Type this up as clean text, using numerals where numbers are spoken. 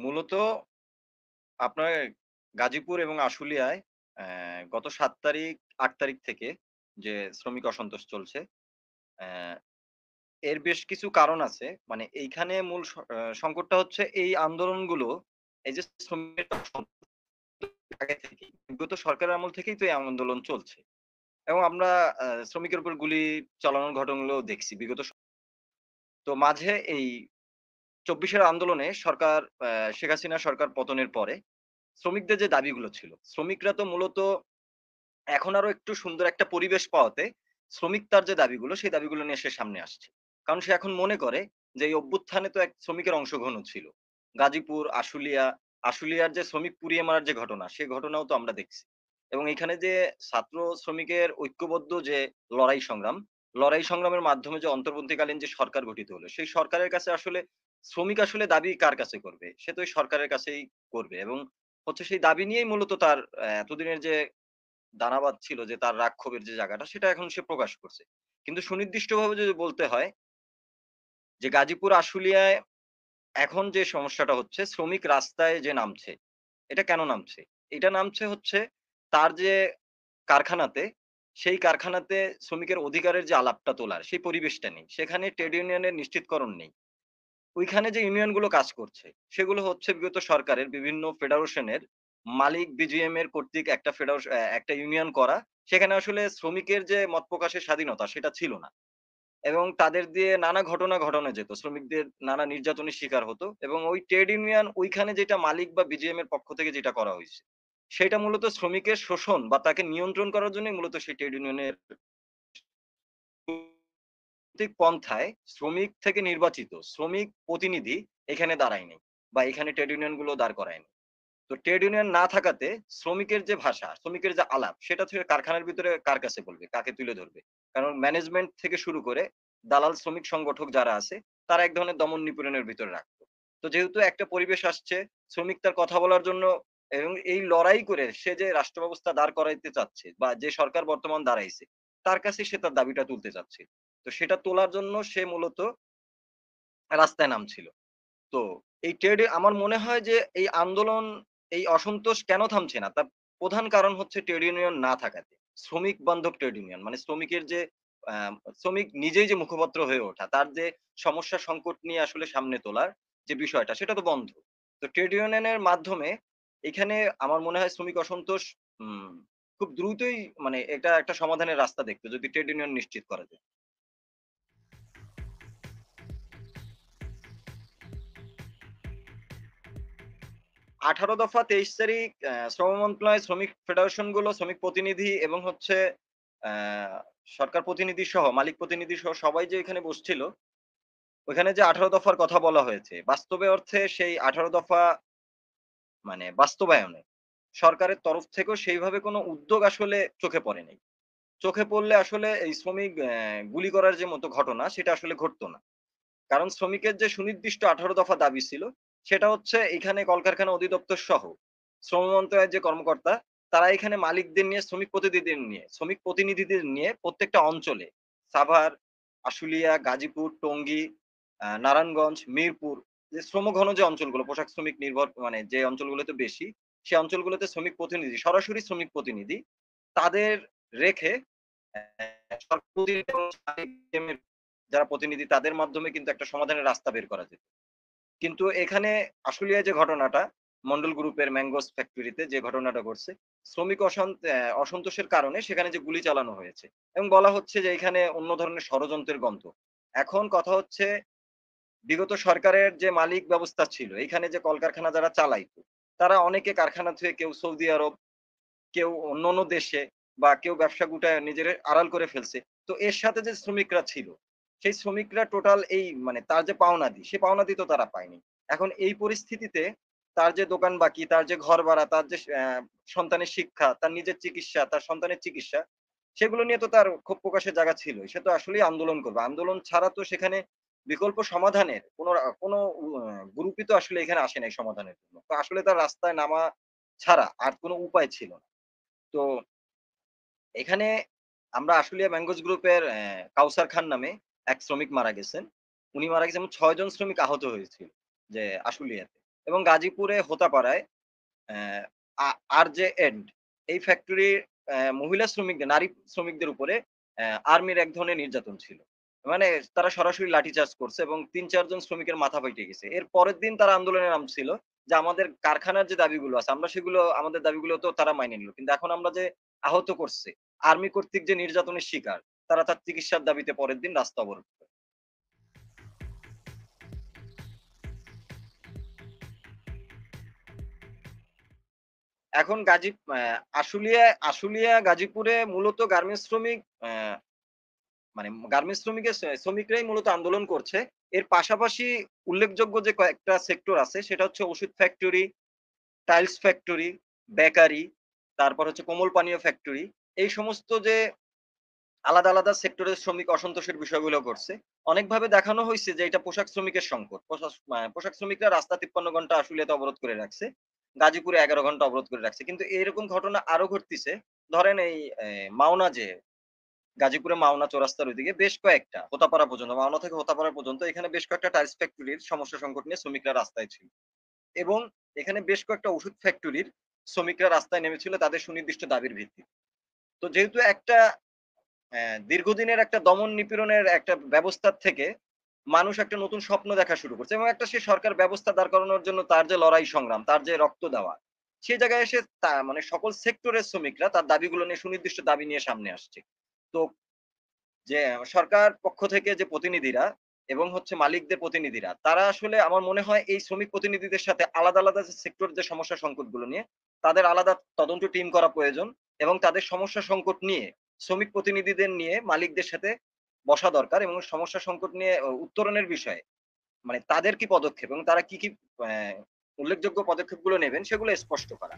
মূলত আপনার গাজীপুর এবং আশুলিয়ায় গত ৭ তারিখ, ৮ তারিখ থেকে যে শ্রমিক অসন্তোষ চলছে, অ্যা এর বেশ কিছু কারণ আছে। মানে এইখানে মূল স আ সংকটটা হচ্ছে এই আন্দোলনগুলো, এই যে শ্রমিকের আগে থেকেই, বিগত সরকারের আমল থেকেই তো এই আন্দোলন চলছে। এবং আমরা শ্রমিকের উপর গুলি চালানোর ঘটনাগুলোও দেখছি বিগত তো মাঝে এই ২৪ এর আন্দোলনে সরকার শেখ হাসিনা সরকার পতনের পরে শ্রমিকদের যে দাবিগুলো ছিল, শ্রমিকরা তো মূলত এখন আরো একটু সুন্দর একটা পরিবেশ পাওয়াতে শ্রমিক তার যে দাবিগুলো, সেই দাবিগুলো নিয়ে সে সামনে আসছে। কারণ সে এখন মনে করে যে এই অভ্যুত্থানে তো এক শ্রমিকের অংশগ্রহণও ছিল। গাজীপুর, আশুলিয়ার যে শ্রমিক পুড়িয়ে মারার যে ঘটনা, সে ঘটনাও তো আমরা দেখছি। এবং এখানে যে ছাত্র শ্রমিকের ঐক্যবদ্ধ যে লড়াই সংগ্রামের মাধ্যমে যে অন্তর্বর্তীকালীন যে সরকার গঠিত হলো, সেই সরকারের কাছে আসলে শ্রমিক আসলে দাবি কার কাছে করবে? সে তো ওই সরকারের কাছেই করবে এবং হচ্ছে সেই দাবি নিয়েই মূলত তার এতদিনের যে দানাবাদ ছিল যে তার রাগ ক্ষোভের যে জায়গাটা সেটা এখন সে প্রকাশ করছে। কিন্তু সুনির্দিষ্টভাবে যদি বলতে হয় যে গাজীপুর আশুলিয়ায় এখন যে সমস্যাটা হচ্ছে শ্রমিক রাস্তায় যে নামছে, এটা কেন নামছে? এটা নামছে হচ্ছে তার যে কারখানাতে, সেই কারখানাতে শ্রমিকের অধিকারের যে আলাপটা তোলার সেই পরিবেশটা নেই। সেখানে ট্রেড ইউনিয়নের নিশ্চিতকরণ নেই। ওইখানে যে ইউনিয়নগুলো কাজ করছে, সেগুলো হচ্ছে বিগত সরকারের বিভিন্ন ফেডারেশনের মালিক বিজিএম এর কর্তৃক একটা একটা ইউনিয়ন করা। সেখানে আসলে শ্রমিকের যে মত প্রকাশের স্বাধীনতা সেটা ছিল না। এবং তাদের দিয়ে নানা ঘটনা ঘটানো যেত। শ্রমিকদের নানা নির্যাতনের শিকার হতো এবং ওই ট্রেড ইউনিয়ন ওইখানে যেটা মালিক বা বিজিএম এর পক্ষ থেকে যেটা করা হইছে, সেটা মূলত শ্রমিকের শোষণ বা তাকে নিয়ন্ত্রণ করার জন্যই মূলত সেই ট্রেড ইউনিয়নের রাজনৈতিক পন্থায় শ্রমিক থেকে নির্বাচিত শ্রমিক প্রতিনিধি এখানে দাঁড়ায়নি বা এখানে ট্রেড ইউনিয়ন গুলো দাঁড় করায়নি। তো ট্রেড ইউনিয়ন না থাকাতে শ্রমিকের যে ভাষা, শ্রমিকের যে আলাপ সেটা থেকে কারখানার ভিতরে কার কাছে বলবে? কাকে তুলে ধরবে? কারণ ম্যানেজমেন্ট থেকে শুরু করে দালাল শ্রমিক সংগঠক যারা আছে তারা এক ধরনের দমন নিপীড়নের ভিতরে রাখতো। তো যেহেতু একটা পরিবেশ আসছে, শ্রমিক তার কথা বলার জন্য এবং এই লড়াই করে সে যে রাষ্ট্র ব্যবস্থা দাঁড় করাইতে চাচ্ছে বা যে সরকার বর্তমান দাঁড়াইছে, তার কাছে সে তার দাবিটা তুলতে চাচ্ছে। তো সেটা তোলার জন্য সে মূলত রাস্তায় নামছিল। তো এই ট্রেডে আমার মনে হয় যে এই আন্দোলন, এই অসন্তোষ কেন থামছে না? তার প্রধান কারণ হচ্ছে ট্রেড ইউনিয়ন না থাকাতে। শ্রমিক বান্ধব ট্রেড ইউনিয়ন মানে শ্রমিকের যে আ শ্রমিক নিজেই যে মুখপাত্র হয়ে ওঠা, তার যে সমস্যা সংকট নিয়ে আসলে সামনে তোলার যে বিষয়টা সেটা তো বন্ধ। তো ট্রেড ইউনিয়নের মাধ্যমে এখানে আমার মনে হয় শ্রমিক অসন্তোষ উম খুব দ্রুতই মানে এটা একটা সমাধানের রাস্তা দেখত যদি ট্রেড ইউনিয়ন নিশ্চিত করা যায়। ১৮ দফা ২৩ তারিখ শ্রম মন্ত্রণালয়, শ্রমিক ফেডারেশন গুলো, শ্রমিক প্রতিনিধি এবং হচ্ছে অ্যা সরকার প্রতিনিধি সহ, মালিক প্রতিনিধি সহ সবাই যে এখানে বসছিল, ওইখানে যে ১৮ দফার কথা বলা হয়েছে, বাস্তবে অর্থে সেই ১৮ দফা মানে বাস্তবায়নে সরকারের তরফ থেকেও সেইভাবে কোনো উদ্যোগ আসলে চোখে পড়ে নাই। চোখে পড়লে আসলে এই শ্রমিক গুলি করার যে মতো ঘটনা সেটা আসলে ঘটতো না। কারণ শ্রমিকের যে সুনির্দিষ্ট ১৮ দফা দাবি ছিল, সেটা হচ্ছে এখানে কলকারখানা অধিদপ্তর সহ শ্রম মন্ত্রণালয়ের যে কর্মকর্তা, তারা এখানে মালিকদের নিয়ে, শ্রমিক প্রতিনিধিদের নিয়ে প্রত্যেকটা অঞ্চলে সাভার, আশুলিয়া, গাজীপুর, টঙ্গী, নারায়ণগঞ্জ, মিরপুর যে শ্রমঘন যে অঞ্চলগুলো, পোশাক শ্রমিক নির্ভর মানে যে অঞ্চলগুলোতে বেশি, সে অঞ্চলগুলোতে শ্রমিক প্রতিনিধি, সরাসরি শ্রমিক প্রতিনিধি তাদের রেখে সরকার প্রতিনিধি এবং যারা প্রতিনিধি তাদের মাধ্যমে কিন্তু একটা সমাধানের রাস্তা বের করা যেত। কিন্তু এখানে আশুলিয়ায় যে ঘটনাটা, মন্ডল গ্রুপের ম্যাংগোস ফ্যাক্টরিতে যে ঘটনাটা ঘটছে, শ্রমিক অসন্তোষের কারণে সেখানে যে গুলি চালানো হয়েছে এবং বলা হচ্ছে যে এখানে অন্য ধরনের ষড়যন্ত্রের গন্ধ। এখন কথা হচ্ছে বিগত সরকারের যে মালিক ব্যবস্থা ছিল, এইখানে যে কলকারখানা যারা চালাইতো, তারা অনেকে কারখানা থেকে কেউ সৌদি আরব, কেউ অন্যান্য দেশে বা কেউ ব্যবসা গুটায় নিজের আড়াল করে ফেলছে। তো এর সাথে যে শ্রমিকরা ছিল, সেই শ্রমিকরা টোটাল এই মানে তার যে পাওনাদি, সে পাওনাদি তো তারা পায়নি। এখন এই পরিস্থিতিতে তার যে দোকান বাকি, তার যে ঘর ভাড়া, তার যে সন্তানের শিক্ষা, তার নিজের চিকিৎসা, তার সন্তানের চিকিৎসা, সেগুলো নিয়ে তো তার ক্ষোভ প্রকাশের জায়গা ছিলই। সে তো আসলেই আন্দোলন করবে। আন্দোলন ছাড়া তো সেখানে বিকল্প সমাধানের কোনো গ্রুপই তো আসলে এখানে আসে নাই সমাধানের জন্য। তো আসলে তার রাস্তায় নামা ছাড়া আর কোনো উপায় ছিল না। তো এখানে আমরা আশুলিয়া ম্যাংগোস গ্রুপের কাউসার খান নামে এক শ্রমিক মারা গেছেন। উনি মারা গেছেন এবং ৬ জন শ্রমিক আহত হয়েছিল যে আশুলিয়াতে। এবং গাজীপুরে হোতাপাড়ায় অ্যা আ আরজে এন্ড এই ফ্যাক্টরির মহিলা শ্রমিকদের, নারী শ্রমিকদের উপরে আর্মির এক ধরনের নির্যাতন ছিল। মানে তারা সরাসরি লাঠিচার্জ করছে এবং ৩-৪ জন শ্রমিকের মাথা ফাইটে গেছে। এর পরের দিন তারা আন্দোলনে নামছিল যে আমাদের কারখানার যে দাবিগুলো আছে আমরা সেগুলো আমাদের দাবিগুলো তো তারা মাইনে নিল। কিন্তু এখন আমরা যে আহত করছে, আর্মি কর্তৃক যে নির্যাতনের শিকার, তারা তার চিকিৎসার দাবিতে পরের দিন রাস্তা অবরোধ করে। এখন আশুলিয়া গাজীপুরে মূলত গার্মেন্টস শ্রমিক মানে গার্মেন্টস শ্রমিকরাই মূলত আন্দোলন করছে। এর পাশাপাশি উল্লেখযোগ্য যে কয়েকটা সেক্টর আছে সেটা হচ্ছে ওষুধ ফ্যাক্টরি, টাইলস ফ্যাক্টরি, বেকারি, তারপর হচ্ছে কোমল পানীয় ফ্যাক্টরি। এই সমস্ত যে আলাদা সেক্টরের শ্রমিক অসন্তোষের বিষয়গুলো ঘটছে। অনেকভাবে দেখানো হইছে যে এটা পোশাক শ্রমিকের সংকট। পোশাক শ্রমিকরা রাস্তা ৫৩ ঘন্টা আশুলিয়াতে অবরোধ করে রাখছে। গাজীপুরে ১১ ঘন্টা অবরোধ করে রাখছে। কিন্তু এরকম ঘটনা আরো ঘটতিছে। ধরেন এই মাওনা যে গাজীপুরে মাওনা চৌরাস্তার ওইদিকে বেশ কয়েকটা হোতাপাড়া পর্যন্ত, মাওনা থেকে হোতাপাড়া পর্যন্ত এখানে বেশ কয়েকটা টাইলস ফ্যাক্টরির সমস্যা সংকট নিয়ে শ্রমিকরা রাস্তায় ছিল। এবং এখানে বেশ কয়েকটা ওষুধ ফ্যাক্টরির শ্রমিকরা রাস্তায় নেমেছিল তাদের সুনির্দিষ্ট দাবির ভিত্তিতে। তো যেহেতু একটা দীর্ঘদিনের একটা দমন নিপীড়নের একটা ব্যবস্থার থেকে মানুষ একটা নতুন স্বপ্ন দেখা শুরু করছে এবং একটা সে সরকার ব্যবস্থা দাঁড় করানোর জন্য তার যে লড়াই সংগ্রাম, তার যে রক্ত দেওয়া, সেই জায়গায় এসে মানে সকল সেক্টরের শ্রমিকরা তার দাবিগুলো নিয়ে সুনির্দিষ্ট দাবি নিয়ে সামনে আসছে। তো যে সরকার পক্ষ থেকে যে প্রতিনিধিরা এবং হচ্ছে মালিকদের প্রতিনিধিরা, তারা আসলে আমার মনে হয় এই শ্রমিক প্রতিনিধিদের সাথে আলাদা যে সেক্টর যে সমস্যা সংকটগুলো নিয়ে তাদের আলাদা তদন্ত টিম করা প্রয়োজন এবং তাদের সমস্যা সংকট নিয়ে শ্রমিক প্রতিনিধিদের নিয়ে মালিকদের সাথে বসা দরকার এবং সমস্যা সংকট নিয়ে উত্তরণের বিষয়ে মানে তাদের কি পদক্ষেপ এবং তারা কি উল্লেখযোগ্য পদক্ষেপগুলো নেবেন সেগুলো স্পষ্ট করা।